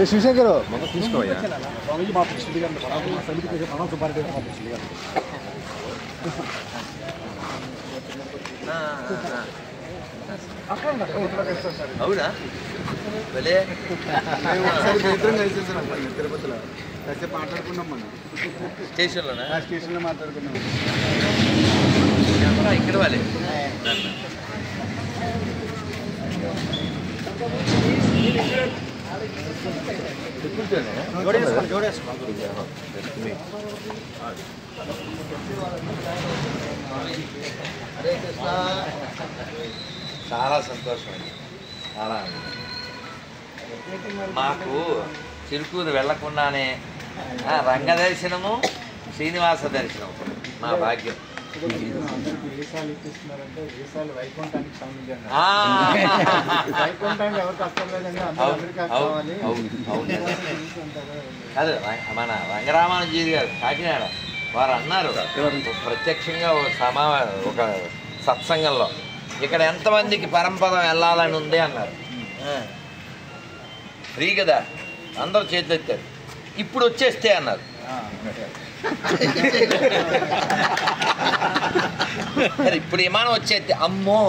శివశంకర్ తీసుకోవయ్యా అవునా భలే తిరుపతిలో కాసేపు మాట్లాడుకున్నాం మనం స్టేషన్లోనా స్టేషన్లో మాట్లాడుకున్నాం ఇక్కడ వాళ్ళే చాలా సంతోషం అండి చాలా మాకు చిలుకూరు వెళ్లకుండానే రంగ దర్శనము శ్రీనివాస దర్శనం మా భాగ్యం వేసాలు ఇప్పిస్తున్నారంటే వేసాలు వైకుంఠానికి సంబంధించి వైకుంఠానికి ఎవరికి అర్థం లేదండి అమెరికా కావాలి కాదు మన రంగరామానుజీ గారు కాకినాడ వారు అన్నారు ప్రత్యక్షంగా ఒక సత్సంగంలో ఇక్కడ ఎంతమందికి పరంపదం వెళ్ళాలని ఉంది అన్నారు ఫ్రీ కదా అందరూ చేతులు ఎత్తారు ఇప్పుడు వచ్చేస్తే అన్నారు ఇప్పుడు విమానం వచ్చేస్తే అమ్మో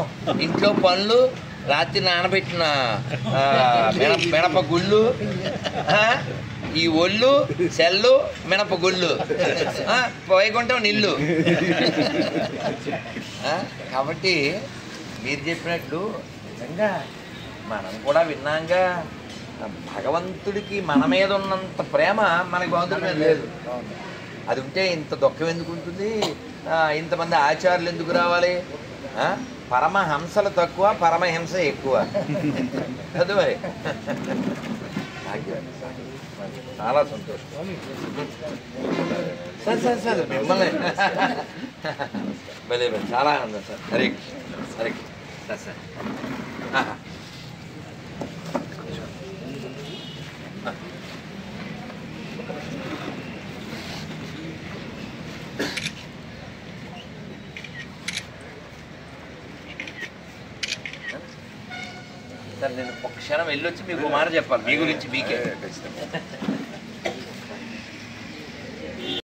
ఇంట్లో పనులు రాత్రి నానబెట్టిన మినప గుళ్ళు ఈ ఒళ్ళు సెల్లు మినప గుళ్ళు వైకుంఠం నిల్లు కాబట్టి మీరు చెప్పినట్లు నిజంగా మనం కూడా విన్నాంగా భగవంతుడికి మన మీద ఉన్నంత ప్రేమ మనకి భగవంతుడి మీద లేదు అది ఉంటే ఇంత దుఃఖం ఎందుకు ఉంటుంది ఇంతమంది ఆచార్యులు ఎందుకు రావాలి పరమహంసలు తక్కువ పరమహింస ఎక్కువ అది మరి చాలా సంతోషం సార్ సార్ మిమ్మల్ని భలే చాలా ఆనందం sir Hare Hare sir sir sir నేను ఒక క్షణం వెళ్ళొచ్చి మీకు మాట చెప్పాలి మీ గురించి మీకే